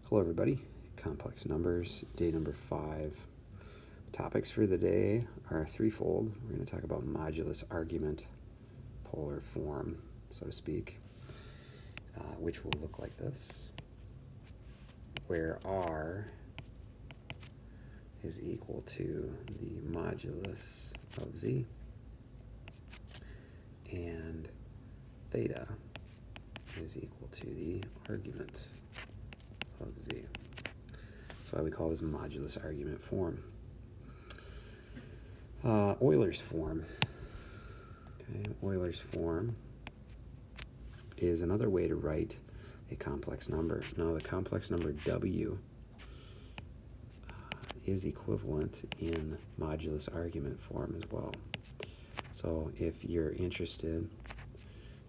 Hello everybody, complex numbers, day number 5. Topics for the day are threefold. We're going to talk about modulus argument, polar form, so to speak, which will look like this, where R is equal to the modulus of Z, and theta is equal to the argument of Z. That's why we call this modulus argument form. Euler's form. Okay, Euler's form is another way to write a complex number. Now the complex number W is equivalent in modulus argument form as well. So if you're interested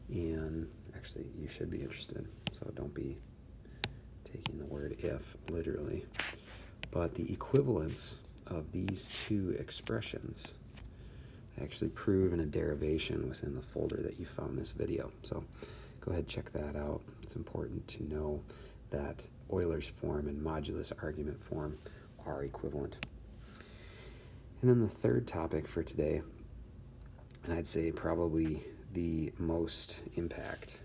in, actually you should be interested, so don't be taking the word if literally, but the equivalence of these two expressions I actually prove in a derivation within the folder that you found this video. So go ahead, check that out. It's important to know that Euler's form and modulus argument form are equivalent. And then the third topic for today, and I'd say probably the most impact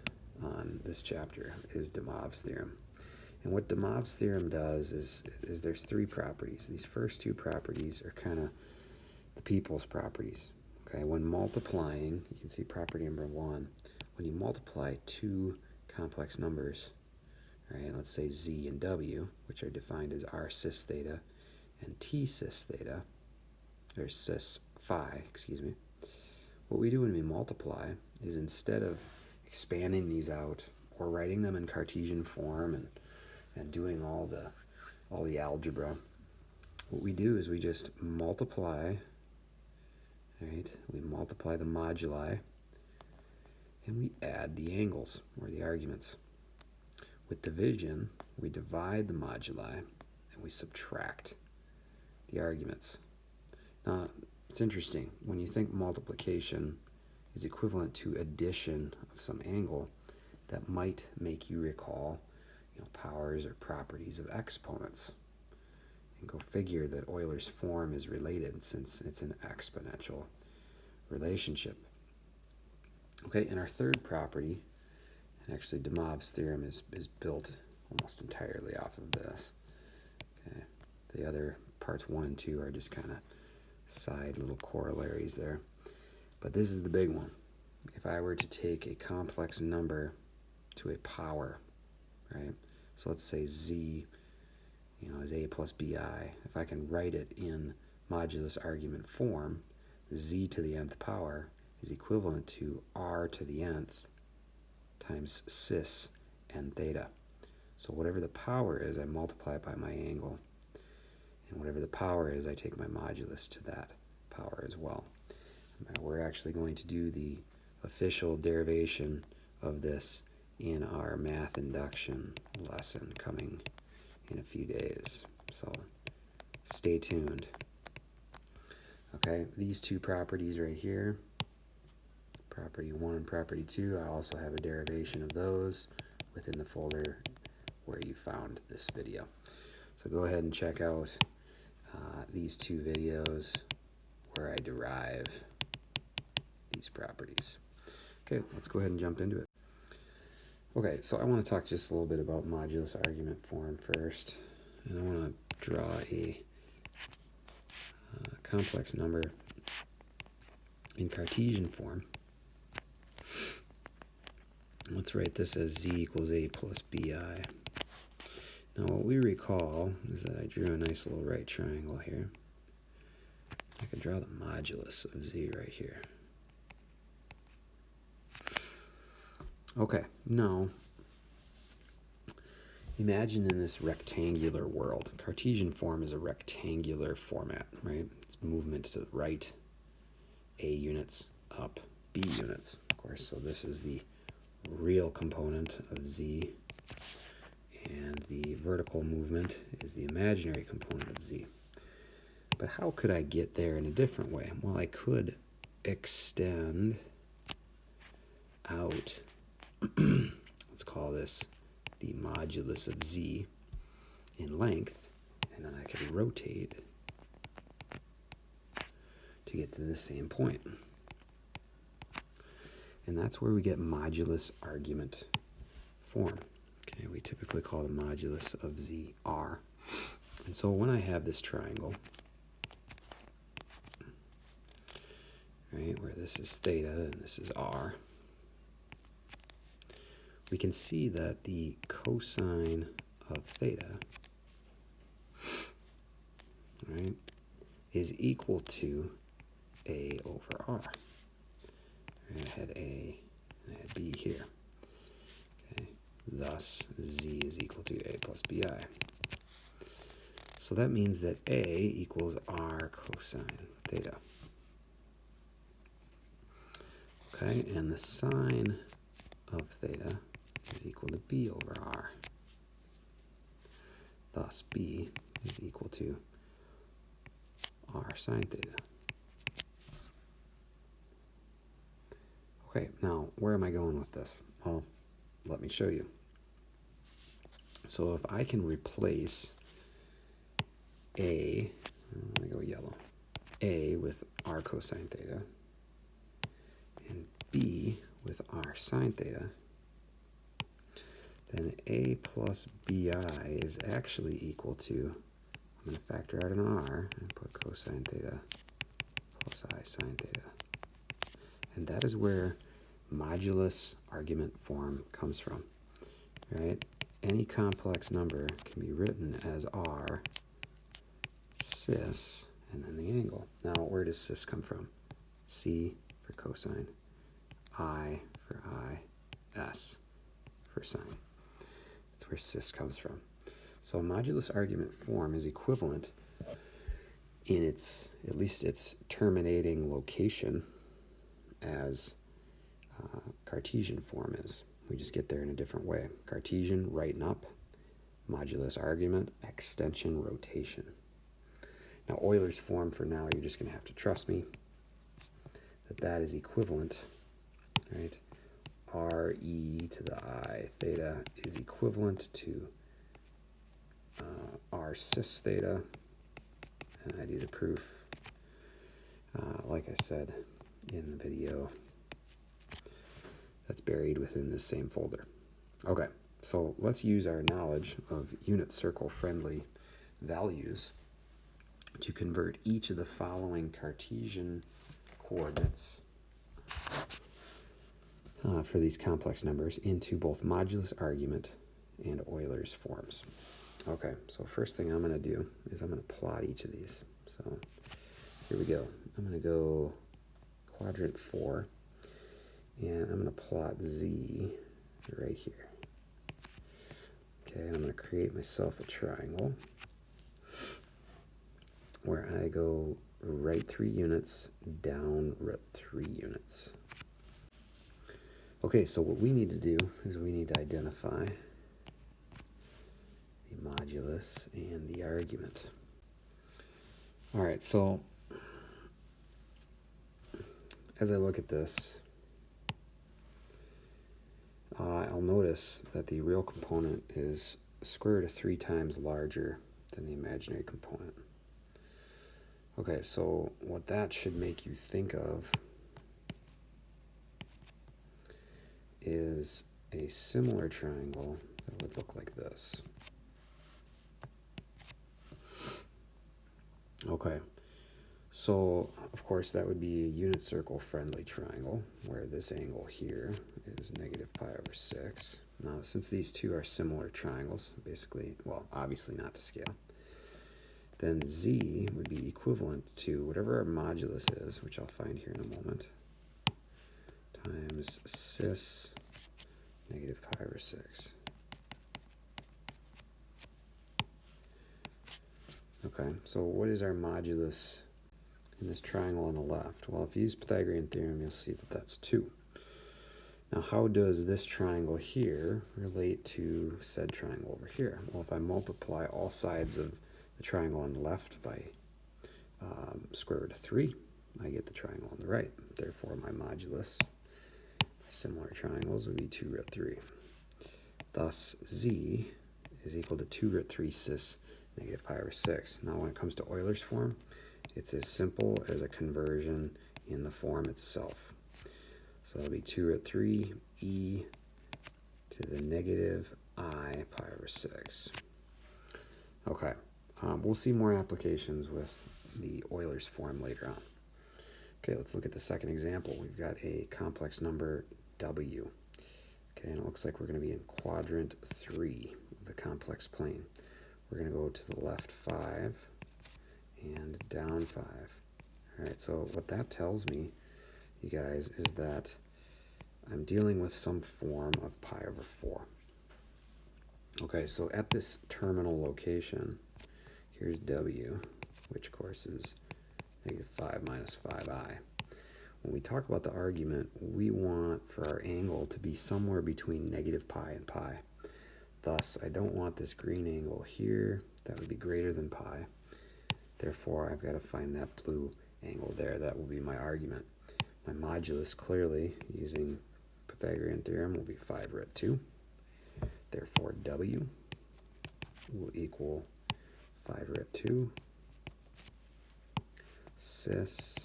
on this chapter, is DeMobs Theorem. And what DeMobs Theorem does is there's three properties. These first two properties are kind of the people's properties. Okay, when multiplying, you can see property number 1, when you multiply two complex numbers, right, let's say Z and W, which are defined as R cis theta and T cis theta, or cis phi, excuse me. What we do when we multiply is, instead of expanding these out or writing them in Cartesian form and doing all the algebra, what we do is we just multiply, right? We multiply the moduli and we add the angles or the arguments. With division, we divide the moduli and we subtract the arguments. Now, it's interesting, when you think multiplication is equivalent to addition of some angle, that might make you recall powers or properties of exponents. And go figure that Euler's form is related, since it's an exponential relationship. Okay, and our third property, and actually DeMobs Theorem is built almost entirely off of this. Okay, the other parts 1 and 2 are just kind of side little corollaries there. But this is the big one. If I were to take a complex number to a power, right? So let's say Z, is A plus BI. If I can write it in modulus argument form, Z to the nth power is equivalent to R to the nth times cis and theta. So whatever the power is, I multiply it by my angle. And whatever the power is, I take my modulus to that power as well. We're actually going to do the official derivation of this in our math induction lesson coming in a few days. So stay tuned. Okay, these two properties right here, property 1 and property 2, I also have a derivation of those within the folder where you found this video. So go ahead and check out these two videos where I derive these properties. Okay, let's go ahead and jump into it. Okay, so I want to talk just a little bit about modulus argument form first, and I want to draw a complex number in Cartesian form. Let's write this as Z equals A plus BI. Now what we recall is that I drew a nice little right triangle here. I could draw the modulus of Z right here. Okay, now imagine in this rectangular world. Cartesian form is a rectangular format, right? It's movement to the right, A units, up, B units, of course. So this is the real component of Z, and the vertical movement is the imaginary component of Z. But how could I get there in a different way? Well, I could extend out, let's call this the modulus of Z, in length, and then I can rotate to get to the same point. And that's where we get modulus argument form. Okay, we typically call the modulus of z r. And so when I have this triangle, right, where this is theta and this is r, we can see that the cosine of theta, right, is equal to a over r. Right, I had a and I had b here. Okay, thus z is equal to a plus bi. So that means that a equals r cosine theta. Okay, and the sine of theta is equal to b over r. Thus b is equal to r sine theta. Okay, now where am I going with this? Well, let me show you. So if I can replace a, I'm going to go yellow, a with r cosine theta, and b with r sine theta, then a plus bi is actually equal to, I'm going to factor out an r and put cosine theta plus I sine theta. And that is where modulus argument form comes from, right? Any complex number can be written as r cis and then the angle. Now, where does cis come from? C for cosine, I for I, S for sine. That's where cis comes from. So modulus argument form is equivalent in its, at least its terminating location, as Cartesian form is. We just get there in a different way. Cartesian, right and up. Modulus argument, extension, rotation. Now Euler's form for now, you're just going to have to trust me that that is equivalent, right? re to the I theta is equivalent to r cis theta. And I do the proof, like I said in the video, that's buried within this same folder. Okay, so let's use our knowledge of unit circle friendly values to convert each of the following Cartesian coordinates for these complex numbers into both modulus argument and Euler's forms. Okay, so first thing I'm going to do is I'm going to plot each of these. So here we go. I'm going to go quadrant 4, and I'm going to plot z right here. Okay, I'm going to create myself a triangle where I go right 3 units, down 3 units. Okay, so what we need to do is we need to identify the modulus and the argument. All right, so as I look at this, I'll notice that the real component is square root of 3 times larger than the imaginary component. Okay, so what that should make you think of is a similar triangle that would look like this. Okay, so of course that would be a unit circle friendly triangle where this angle here is negative pi over 6. Now, since these two are similar triangles, basically, well, obviously not to scale, then z would be equivalent to whatever our modulus is, which I'll find here in a moment, times cis negative pi over 6. Okay, so what is our modulus in this triangle on the left? Well, if you use Pythagorean theorem, you'll see that that's 2. Now, how does this triangle here relate to said triangle over here? Well, if I multiply all sides of the triangle on the left by square root of 3, I get the triangle on the right. Therefore, my modulus by similar triangles would be 2 root 3. Thus, z is equal to 2 root 3 cis negative pi over 6. Now when it comes to Euler's form, it's as simple as a conversion in the form itself. So that'll be 2 root 3 e to the negative I pi over 6. Okay, we'll see more applications with the Euler's form later on. Okay, let's look at the second example. We've got a complex number w. Okay, and it looks like we're going to be in quadrant 3 of the complex plane. We're going to go to the left 5 and down 5. All right, so what that tells me, you guys, is that I'm dealing with some form of pi over 4. Okay, so at this terminal location, here's w, which of course is negative 5 minus 5i. When we talk about the argument, we want for our angle to be somewhere between negative pi and pi. Thus, I don't want this green angle here. That would be greater than pi. Therefore, I've got to find that blue angle there. That will be my argument. My modulus, clearly, using Pythagorean theorem, will be 5 root 2. Therefore, w will equal 5 root 2 cis,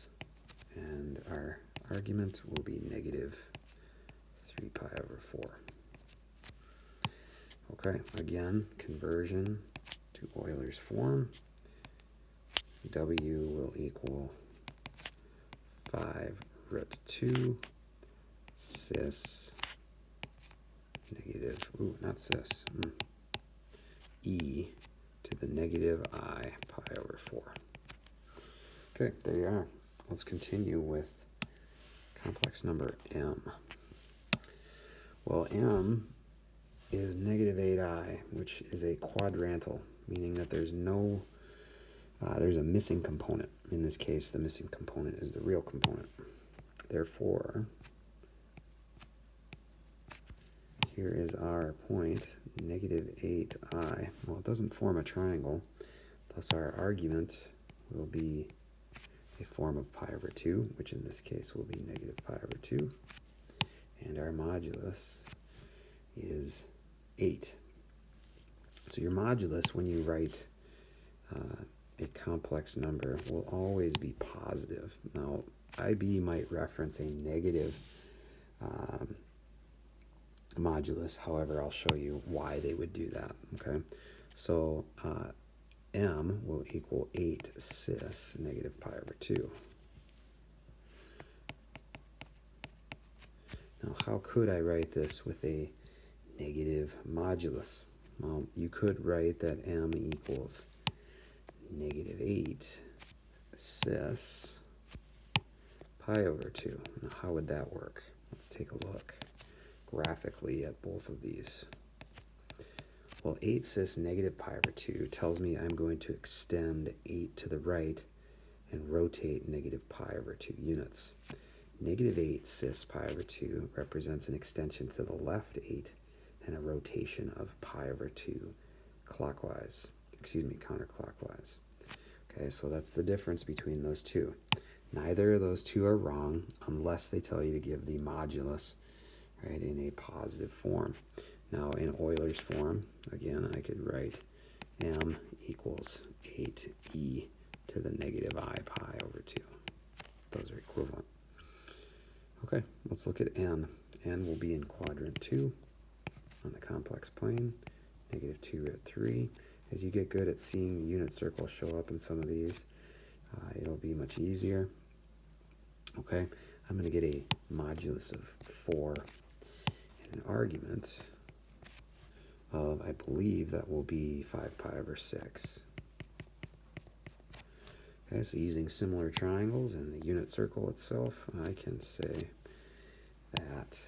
and our argument will be negative 3 pi over 4. Okay, again, conversion to Euler's form. W will equal 5 root 2 cis negative, not cis, e to the negative I pi over 4. Okay, there you are. Let's continue with complex number m. Well, m is negative 8i, which is a quadrantal, meaning that there's no, there's a missing component. In this case, the missing component is the real component. Therefore, here is our point, negative 8i. Well, it doesn't form a triangle, thus our argument will be a form of pi over 2, which in this case will be negative pi over 2. And our modulus is 8. So your modulus, when you write a complex number, will always be positive. Now, IB might reference a negative modulus. However, I'll show you why they would do that. Okay, so m will equal 8 cis negative pi over 2. Now, how could I write this with a negative modulus? Well, you could write that m equals negative 8 cis pi over 2. Now, how would that work? Let's take a look graphically at both of these. Well, 8 cis negative pi over 2 tells me I'm going to extend 8 to the right and rotate negative pi over 2 units. Negative 8 cis pi over 2 represents an extension to the left 8 and a rotation of pi over 2 counterclockwise. Okay, so that's the difference between those two. Neither of those two are wrong unless they tell you to give the modulus, right, in a positive form. Now, in Euler's form, again, I could write m equals 8e to the negative I pi over 2. Those are equivalent. Okay, let's look at n. n will be in quadrant 2 on the complex plane, negative 2 root 3. As you get good at seeing the unit circle show up in some of these, it'll be much easier. Okay, I'm going to get a modulus of 4 and an argument of, I believe that will be 5 pi over 6. Okay, so using similar triangles and the unit circle itself, I can say that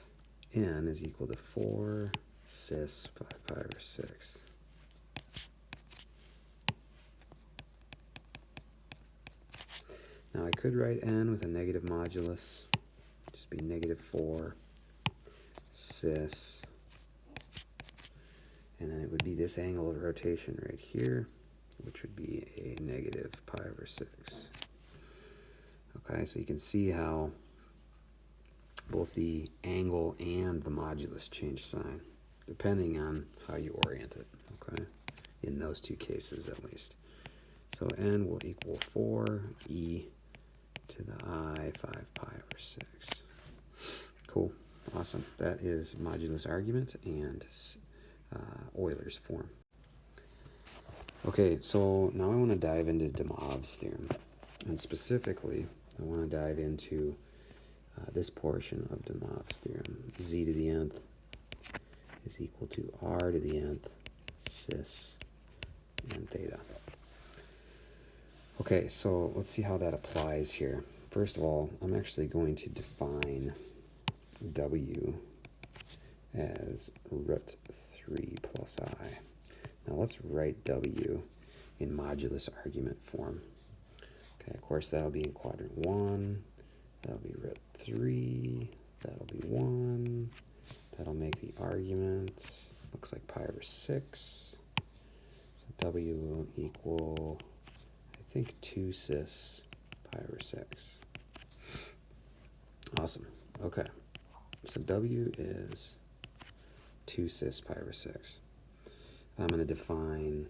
n is equal to 4 cis 5 pi over 6. Now I could write n with a negative modulus, just be negative 4 cis, and then it would be this angle of rotation right here, which would be a negative pi over 6. Okay, so you can see how both the angle and the modulus change sign. depending on how you orient it, okay? In those two cases at least. So n will equal 4 e to the I 5 pi over 6. Cool, awesome. That is modulus argument and Euler's form. Okay, so now I want to dive into DeMobs theorem. And specifically, I want to dive into this portion of DeMobs theorem. Z to the nth is equal to R to the nth cis and theta. Okay, so let's see how that applies here. First of all, I'm actually going to define W as root 3 plus I. Now let's write W in modulus argument form. Okay, of course that'll be in quadrant 1, that'll be root 3, that'll be 1, that'll make the argument, looks like pi over 6. So W will equal, I think, 2 cis pi over 6. Awesome, okay. So W is 2 cis pi over 6. I'm going to define,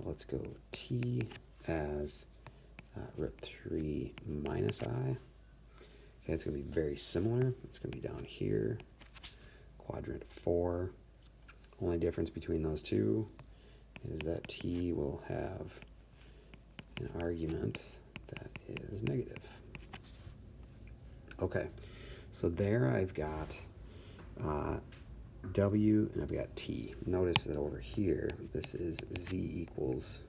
let's go T as root 3 minus I. Okay, it's going to be very similar. It's going to be down here, quadrant 4. Only difference between those two is that T will have an argument that is negative. Okay, so there I've got W and I've got T. Notice that over here, this is Z equals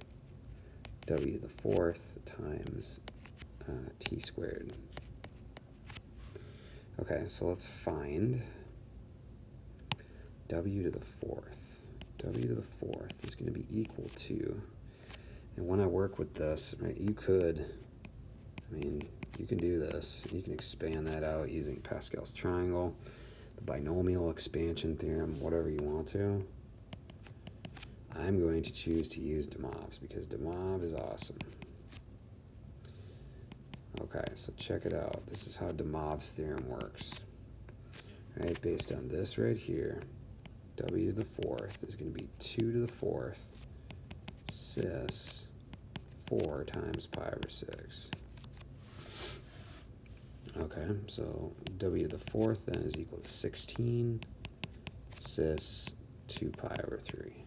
W to the 4th times T squared. Okay, so let's find W to the 4th. W to the 4th is going to be equal to, and when I work with this, right, you can do this. You can expand that out using Pascal's triangle, the binomial expansion theorem, whatever you want to. I'm going to choose to use DeMobs because DeMobs is awesome. Okay, so check it out. This is how DeMobs theorem works. Right, based on this right here, W to the 4th is going to be 2 to the 4th cis 4 times pi over 6. Okay, so W to the 4th then is equal to 16 cis 2 pi over 3.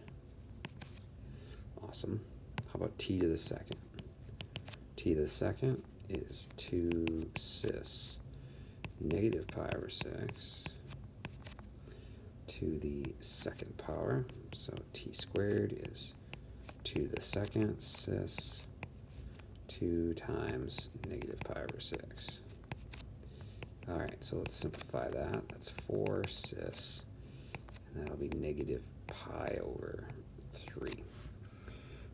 Awesome. How about T to the 2nd? T to the 2nd is 2 cis negative pi over 6 to the 2nd power. So T squared is 2 to the 2nd cis 2 times negative pi over 6. All right, so let's simplify that. That's 4 cis, and that'll be negative pi over 3.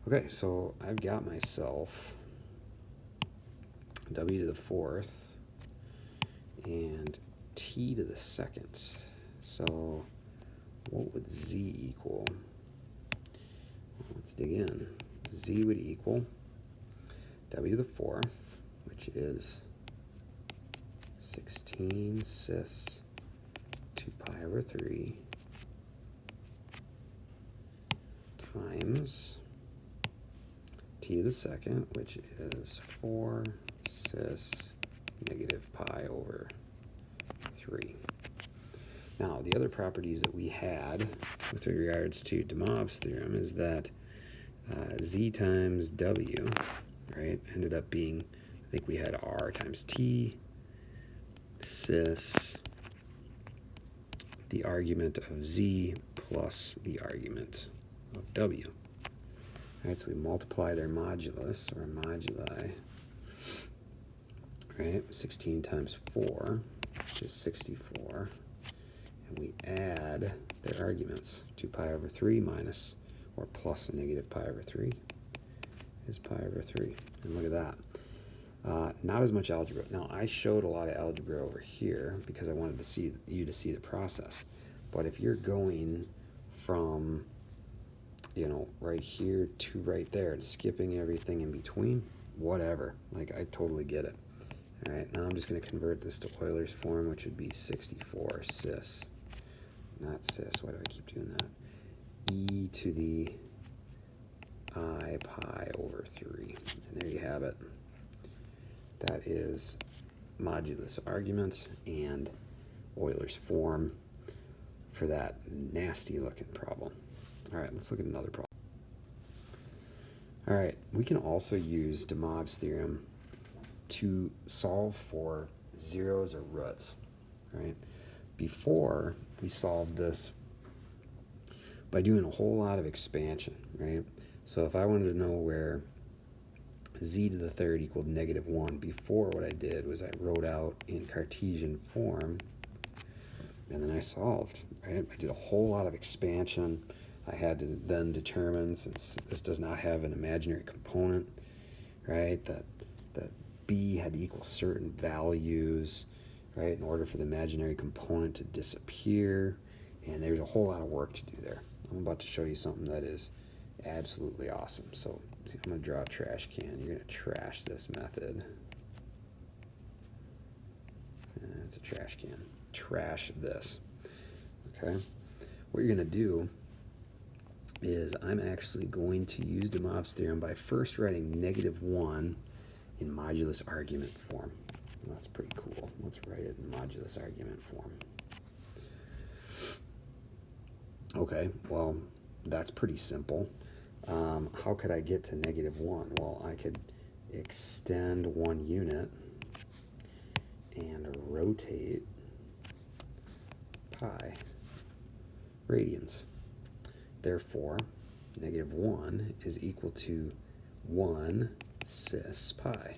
Okay, so I've got myself W to the 4th and T to the 2nd. So what would Z equal? Well, let's dig in. Z would equal W to the 4th, which is 16 cis 2 pi over 3 times T to the 2nd, which is 4 cis negative pi over 3. Now, the other properties that we had with regards to DeMobs theorem is that Z times W, right, ended up being, I think we had R times T, cis the argument of Z plus the argument of W. All right, so we multiply their modulus, or moduli, right? 16 times 4, which is 64. And we add their arguments. 2 pi over 3 minus, or plus a negative pi over 3 is pi over 3. And look at that. Not as much algebra. Now, I showed a lot of algebra over here because I wanted to see you to see the process. But if you're going from, right here to right there and skipping everything in between, whatever. Like, I totally get it. All right, now I'm just going to convert this to Euler's form, which would be 64 cis not cis, why do I keep doing that? E to the I pi over 3. And there you have it. That is modulus argument and Euler's form for that nasty looking problem. All right, let's look at another problem. All right, we can also use DeMobs theorem to solve for zeros or roots, right? Before, we solved this by doing a whole lot of expansion, right? So if I wanted to know where z to the third equaled -1, before what I did was I wrote out in Cartesian form, and then I solved, right? I did a whole lot of expansion. I had to then determine, since this does not have an imaginary component, right, that b had to equal certain values, right, in order for the imaginary component to disappear. And there's a whole lot of work to do there. I'm about to show you something that is absolutely awesome. So I'm going to draw a trash can. You're going to trash this method. It's a trash can. Trash this. Okay? What you're going to do is I'm actually going to use DeMobs theorem by first writing -1 in modulus argument form. Well, that's pretty cool. Let's write it in modulus argument form. Okay, well, that's pretty simple. How could I get to -1? Well, I could extend 1 unit and rotate pi radians. Therefore, -1 is equal to 1 cis pi.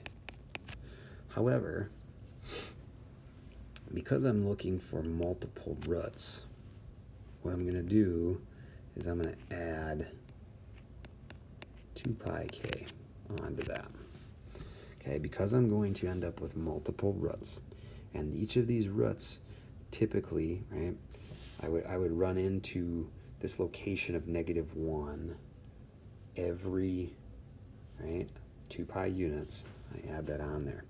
However, because I'm looking for multiple roots, what I'm going to do is I'm going to add 2 pi k onto that. Okay, because I'm going to end up with multiple roots, and each of these roots typically, right, I would run into this location of -1 every, right, 2 pi units. I add that on there.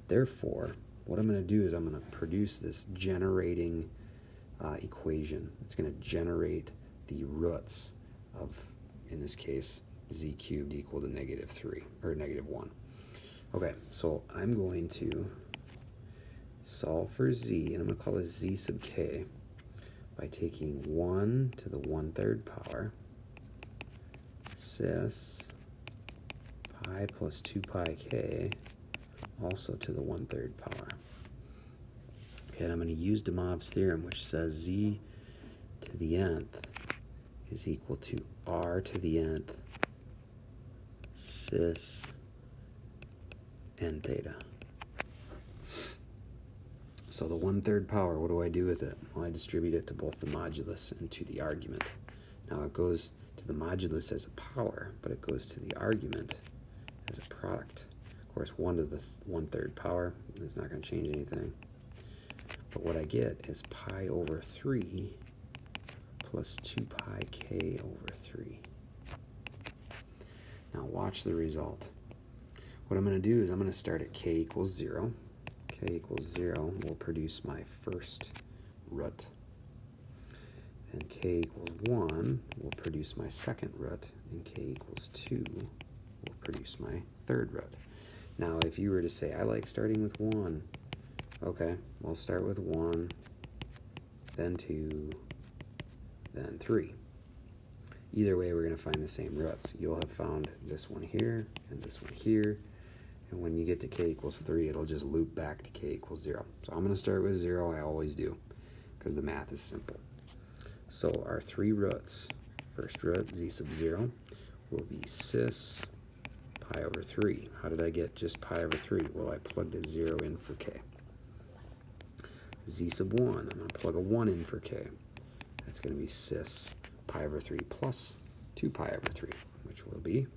Therefore, what I'm going to do is I'm going to produce this generating equation. It's going to generate the roots of, in this case, z cubed equal to -3 or -1. Okay, so I'm going to solve for z, and I'm going to call this z sub k by taking 1 to the 1/3 power cis pi plus 2 pi k also to the 1/3 power. Okay, and I'm going to use DeMobs theorem, which says z to the nth is equal to r to the nth cis n theta. So the 1/3 power, what do I do with it? Well, I distribute it to both the modulus and to the argument. Now it goes to the modulus as a power, but it goes to the argument as a product. Of course, 1 to the 1/3 power is not going to change anything. But what I get is pi over 3 plus 2 pi k over 3. Now watch the result. What I'm going to do is I'm going to start at k equals 0. K equals 0 will produce my first root. And k equals 1 will produce my second root. And k equals 2 will produce my third root. Now, if you were to say, I like starting with 1, okay, we'll start with 1, then 2, then 3. Either way, we're going to find the same roots. You'll have found this one here and this one here. And when you get to k equals 3, it'll just loop back to k equals 0. So I'm going to start with 0. I always do, because the math is simple. So our 3 roots, first root, z sub 0, will be cis pi over 3. How did I get just pi over 3? Well, I plugged a 0 in for k. Z sub 1, I'm going to plug a 1 in for k. That's going to be cis pi over 3 plus 2 pi over 3, which will be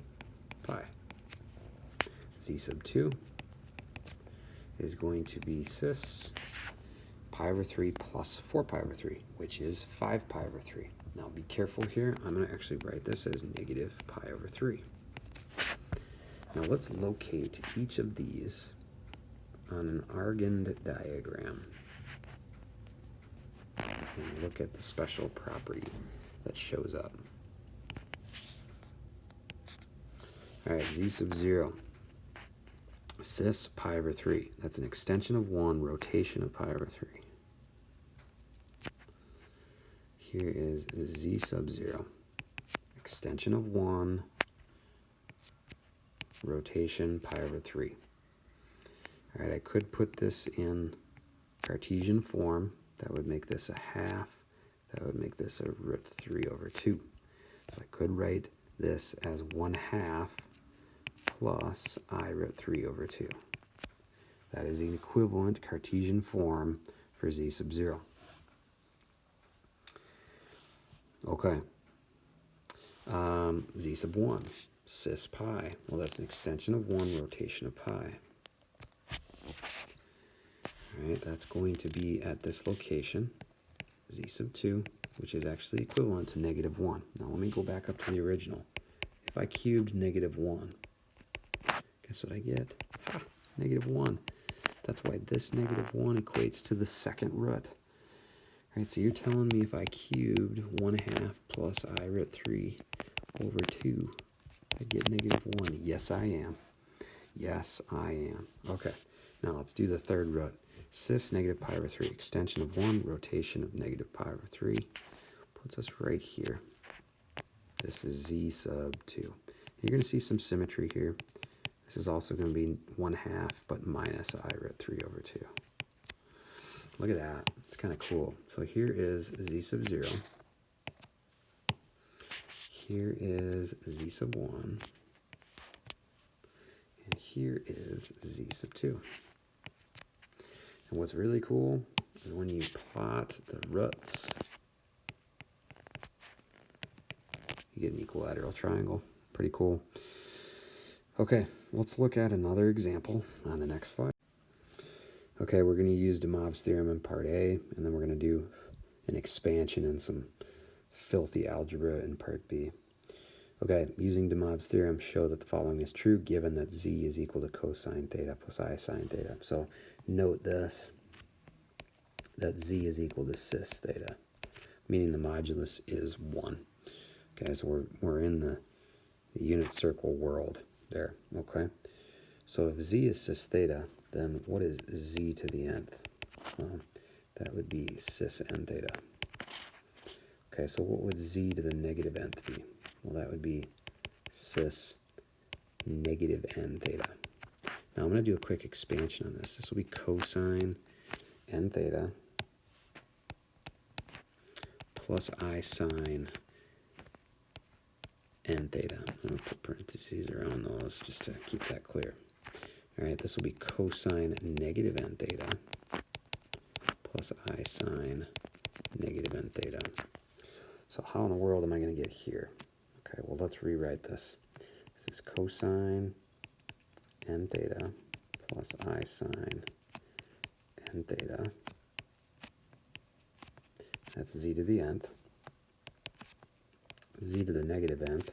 pi. Z sub 2 is going to be cis pi over 3 plus 4 pi over 3, which is 5 pi over 3. Now be careful here. I'm going to actually write this as negative pi over 3. Now let's locate each of these on an Argand diagram. and look at the special property that shows up. All right, z sub 0, cis pi over 3. That's an extension of 1, rotation of pi over 3. Here is z sub 0, extension of 1, rotation pi over 3. All right, I could put this in Cartesian form. That would make this a half. That would make this a root 3 over 2. So I could write this as 1/2 plus I root 3 over 2. That is the equivalent Cartesian form for z sub 0. Okay. Z sub 1, cis pi. Well, that's an extension of 1, rotation of pi. All right, that's going to be at this location, z sub 2, which is actually equivalent to -1. Now let me go back up to the original. If I cubed -1, guess what I get? Ha! -1. That's why this -1 equates to the second root. All right, so you're telling me if I cubed 1/2 plus I root 3 over 2, I'd get -1. Yes, I am. Yes, I am. Okay, now let's do the third root. Cis negative pi over 3, extension of 1, rotation of negative pi over 3, puts us right here. This is z sub 2. You're going to see some symmetry here. This is also going to be 1/2, but minus I root 3 over 2. Look at that. It's kind of cool. So here is z sub 0. Here is z sub 1. And here is z sub 2. And what's really cool is when you plot the roots, you get an equilateral triangle. Pretty cool. Okay, let's look at another example on the next slide. Okay, we're going to use DeMobs Theorem in part A, and then we're going to do an expansion and some filthy algebra in part B. Okay, using DeMobs Theorem, show that the following is true given that z is equal to cosine theta plus I sine theta. So note this, that z is equal to cis theta, meaning the modulus is 1. Okay, so we're in the unit circle world there, okay? So if z is cis theta, then what is z to the nth? Well, that would be cis n theta. Okay, so what would z to the negative nth be? Well, that would be cis negative n theta. Now I'm going to do a quick expansion on this. This will be cosine n theta plus I sine n theta. I'm going to put parentheses around those just to keep that clear. All right, this will be cosine negative n theta plus I sine negative n theta. So how in the world am I going to get here? Okay, well, let's rewrite this. This is cosine n theta plus I sine n theta. That's z to the nth. Z to the negative nth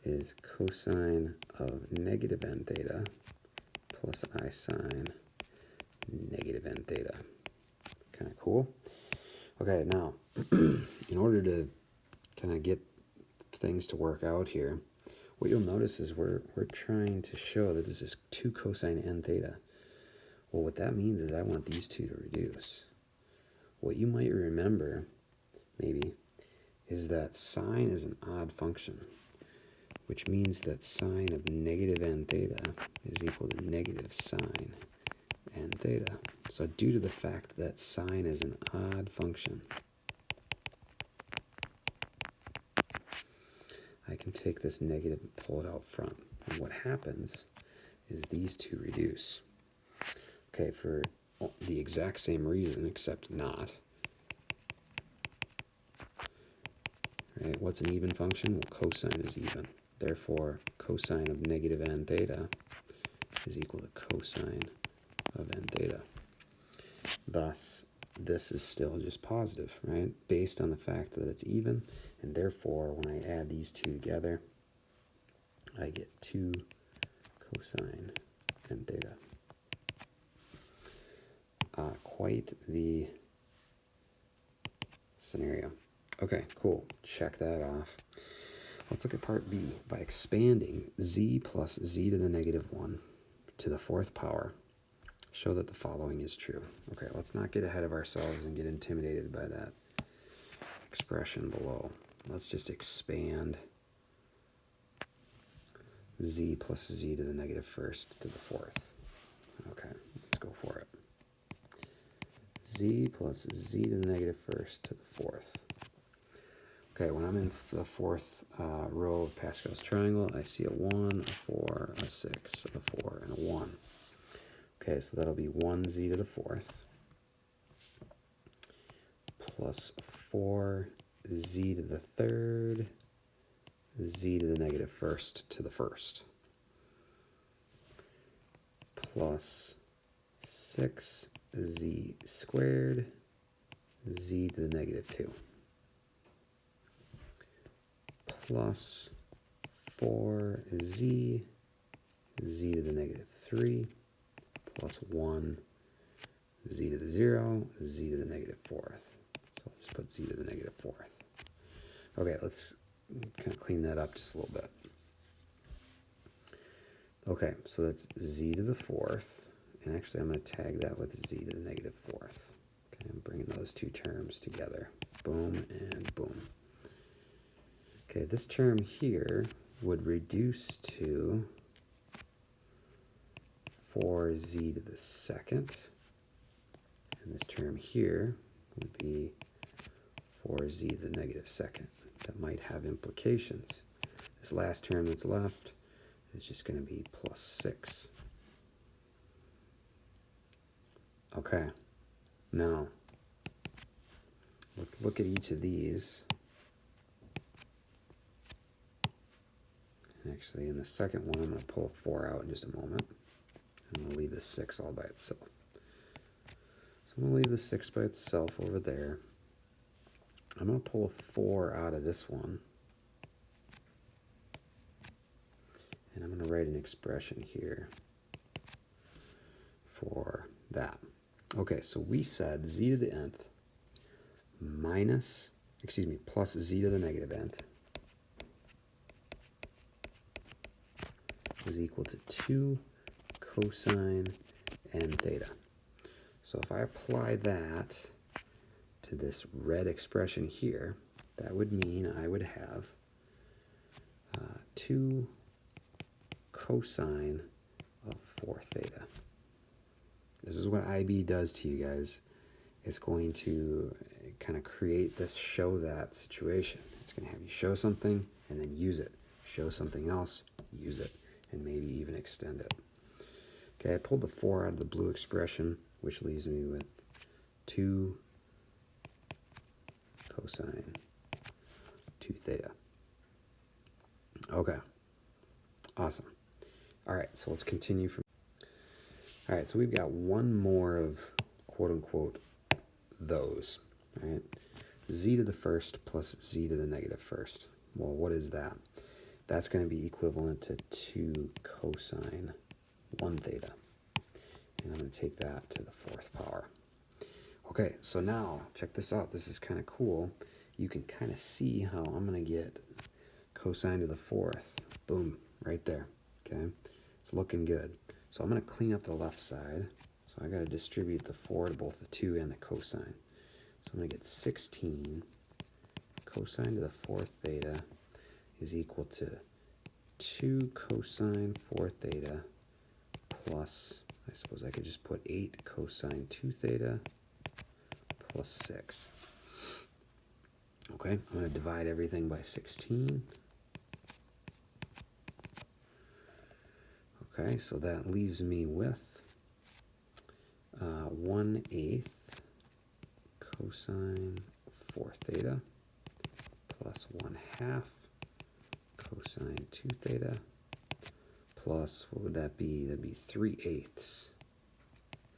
is cosine of negative n theta plus I sine negative n theta. Kind of cool. Okay, now, in order to kind of get things to work out here, what you'll notice is we're trying to show that this is 2 cosine n theta. Well, what that means is I want these two to reduce. What you might remember, maybe, is that sine is an odd function, which means that sine of negative n theta is equal to negative sine n theta. So due to the fact that sine is an odd function, I can take this negative and pull it out front. And what happens is these two reduce. Okay, for the exact same reason, except not. Right, what's an even function? Well, cosine is even. Therefore, cosine of negative n theta is equal to cosine of n theta. Thus, this is still just positive, right? Based on the fact that it's even, and therefore, when I add these two together, I get 2 cosine n theta. Quite the scenario. Okay, cool. Check that off. Let's look at part B. By expanding z plus z to the negative 1 to the 4th power, show that the following is true. Okay, let's not get ahead of ourselves and get intimidated by that expression below. Let's just expand z plus z to the negative 1st to the 4th. Okay, let's go for it. Z plus z to the negative 1st to the 4th. Okay, when I'm in the 4th row of Pascal's triangle, I see a 1, a 4, a 6, a 4, and a 1. Okay, so that'll be 1z to the 4th plus 4z to the 3rd, z to the negative 1st to the 1st, plus 6z squared, z to the negative 2. Plus 4z, z to the negative 3, plus 1, z to the 0, z to the negative 4th. So I'll just put z to the negative 4th. Okay, let's kind of clean that up just a little bit. Okay, so that's z to the 4th, and actually I'm going to tag that with z to the negative 4th. Okay, I'm bringing those two terms together. Boom and boom. Okay, this term here would reduce to 4z to the 2nd, and this term here would be 4z to the negative 2nd. That might have implications. This last term that's left is just going to be plus 6. Okay, now let's look at each of these. Actually, in the second one, I'm going to pull a 4 out in just a moment. I'm going to leave the 6 all by itself. So I'm going to leave the 6 by itself over there. I'm going to pull a 4 out of this one. And I'm going to write an expression here for that. Okay, so we said z to the nth plus z to the negative nth is equal to 2 cosine n theta. So if I apply that to this red expression here, that would mean I would have 2 cosine of 4 theta. This is what IB does to you guys. It's going to kind of create this show that situation. It's going to have you show something and then use it. Show something else, use it, and maybe even extend it. Okay, I pulled the 4 out of the blue expression, which leaves me with 2 cosine 2 theta. Okay, awesome. All right, so let's continue from. All right, so we've got one more of quote-unquote those, right? Z to the 1st plus z to the negative 1st. Well, what is that? That's going to be equivalent to 2 cosine 1 theta. And I'm going to take that to the 4th power. Okay, so now, check this out. This is kind of cool. You can kind of see how I'm going to get cosine to the 4th. Boom, right there, okay? It's looking good. So I'm going to clean up the left side. So I got to distribute the 4 to both the 2 and the cosine. So I'm going to get 16 cosine to the 4th theta is equal to 2 cosine 4 theta plus, I suppose I could just put 8 cosine 2 theta plus 6. Okay, I'm going to divide everything by 16. Okay, so that leaves me with 1/8 cosine 4 theta plus 1/2 cosine 2 theta plus, what would that be? That'd be 3/8.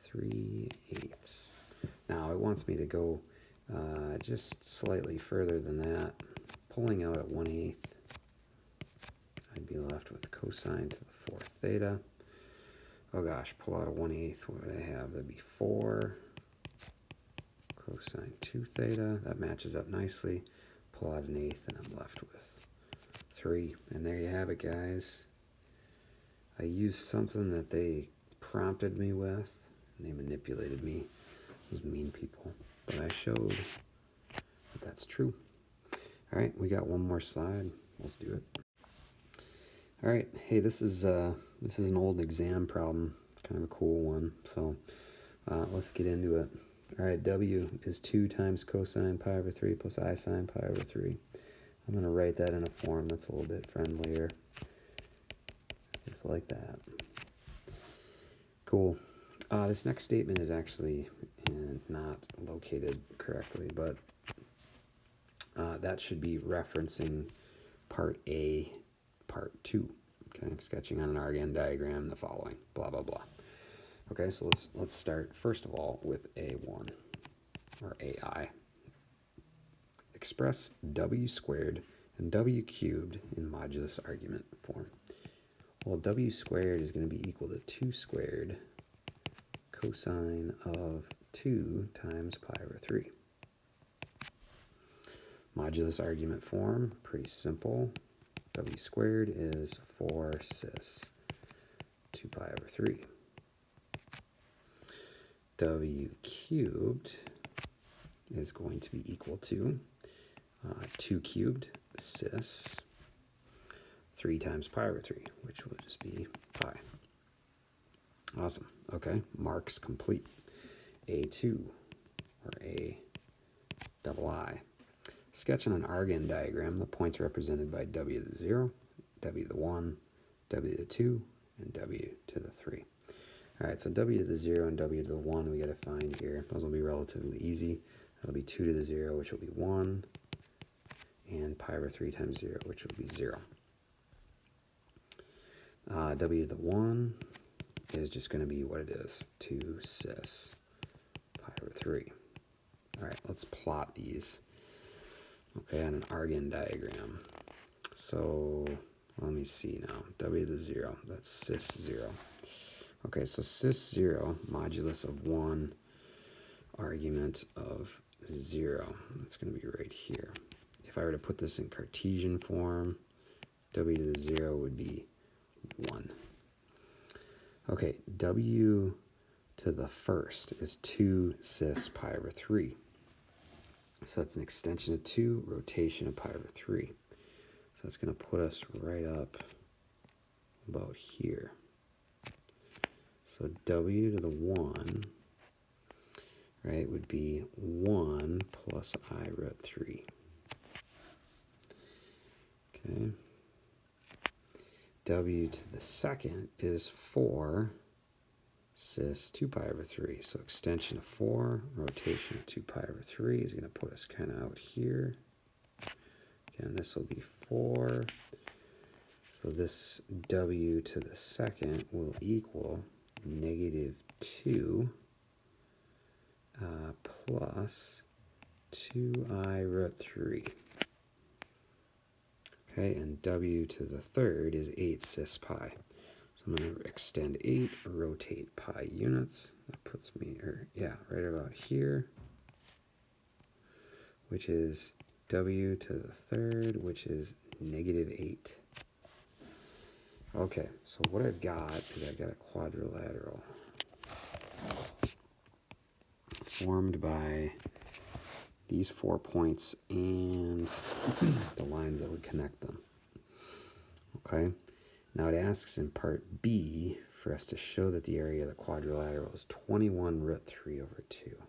3/8. Now it wants me to go just slightly further than that. Pulling out at 1/8, I'd be left with cosine to the 4th theta. Oh gosh, pull out a 1/8, what would I have? That'd be 4 cosine cosine 2 theta. That matches up nicely. Pull out an eighth, and I'm left with 3. And there you have it, guys. I used something that they prompted me with, and they manipulated me. Those mean people. But I showed that that's true. All right, we got one more slide. Let's do it. All right, hey, this is an old exam problem, kind of a cool one. So let's get into it. All right, W is 2 times cosine pi over 3 plus I sine pi over 3. I'm going to write that in a form that's a little bit friendlier. Just like that. Cool. This next statement is actually not located correctly, but that should be referencing part A, part 2. Okay, sketching on an argand diagram, the following, blah, blah, blah. Okay, so let's start, first of all, with A1, or AI. Express W squared and W cubed in modulus argument form. Well, W squared is going to be equal to 2 squared cosine of 2 times pi over 3. Modulus argument form, pretty simple. W squared is 4 cis 2 pi over 3. W cubed is going to be equal to 2 cubed cis 3 times pi over 3, which will just be pi. Awesome. Okay, marks complete. A2, or A double I. Sketch on an argand diagram, the points represented by W to the 0, W to the 1, W to the 2, and W to the 3. All right, so W to the 0 and W to the 1 we got to find here. Those will be relatively easy. That'll be 2 to the 0, which will be 1, and pi over 3 times 0, which will be 0. W to the 1 is just going to be what it is, 2 cis pi over 3. All right, let's plot these, okay, on an argand diagram. So let me see now. W to the 0, that's cis 0. Okay, so cis 0, modulus of 1, argument of 0. That's going to be right here. If I were to put this in Cartesian form, W to the 0 would be 1. Okay, W to the first is 2 cis pi over 3. So that's an extension of 2, rotation of pi over 3. So that's going to put us right up about here. So W to the 1, right, would be 1 plus I root 3. Okay. W to the second is 4 cis 2 pi over 3. So extension of 4, rotation of 2 pi over 3 is going to put us kind of out here. Again, this will be 4. So this W to the second will equal negative 2 plus 2I root 3. Okay, and W to the third is 8 cis pi. So I'm going to extend 8, rotate pi units. That puts me, right about here, which is W to the third, which is negative 8. Okay, so what I've got is I've got a quadrilateral formed by these 4 points and the lines that would connect them. Okay, now it asks in part B for us to show that the area of the quadrilateral is 21 root 3 over 2.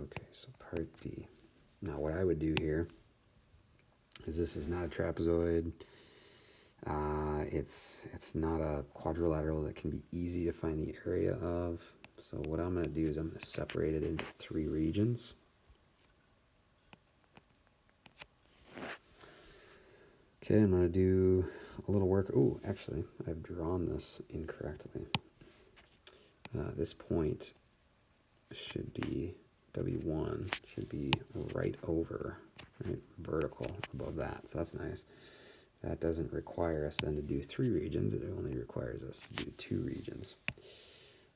Okay, so part B. Now what I would do here is this is not a trapezoid. It's not a quadrilateral that can be easy to find the area of. So what I'm going to do is I'm going to separate it into 3 regions. Okay, I'm going to do a little work. Oh, actually, I've drawn this incorrectly. This point should be, W1 should be right over, right, vertical above that. So that's nice. That doesn't require us then to do 3 regions. It only requires us to do 2 regions.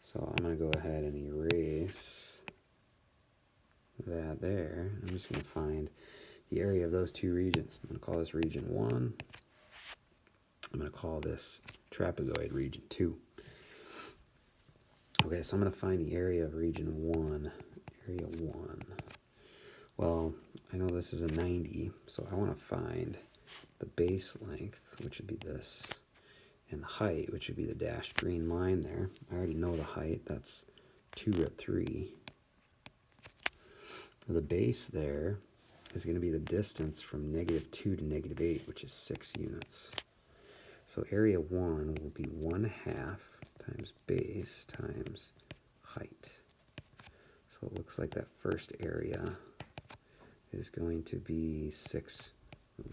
So I'm going to go ahead and erase that there, I'm just going to find the area of those two regions. I'm going to call this region 1. I'm going to call this trapezoid region 2. Okay, so I'm going to find the area of region 1. Area 1. Well, I know this is a 90, so I want to find the base length, which would be this, and the height, which would be the dashed green line there. I already know the height. That's 2 root 3. The base there is going to be the distance from -2 to -8, which is 6 units. So area 1 will be 1/2 times base times height. So it looks like that first area is going to be 6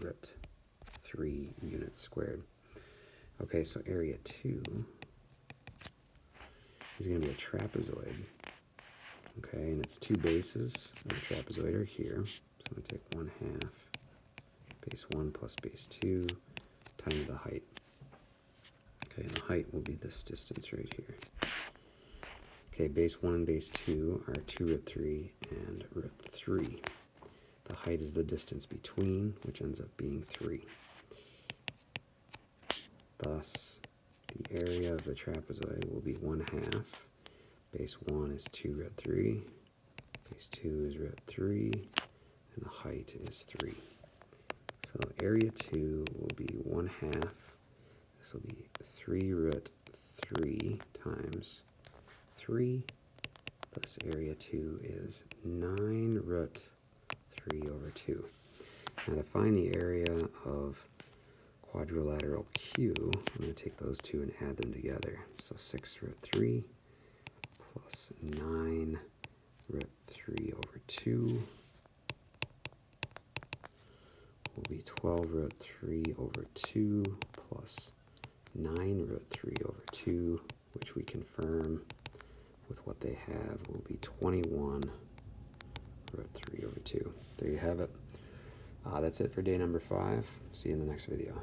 root 3 units squared. Okay, so area 2 is going to be a trapezoid. Okay, and its two bases of the trapezoid are here. So I'm going to take 1/2 base 1 plus base 2 times the height. Okay, and the height will be this distance right here. Okay, base 1 and base 2 are 2 root 3 and root 3. The height is the distance between, which ends up being 3. Thus, the area of the trapezoid will be 1/2. Base 1 is 2 root 3. Base 2 is root 3. And the height is 3. So area 2 will be 1/2. This will be 3 root 3 times 3. Thus area 2 is 9 root 3 over 2. Now to find the area of quadrilateral Q, I'm going to take those two and add them together. So 6 root 3 plus 9 root 3 over 2 will be 12 root 3 over 2 plus 9 root 3 over 2, which we confirm with what they have will be 21 root 3 over 2. There you have it. That's it for day number 5. See you in the next video.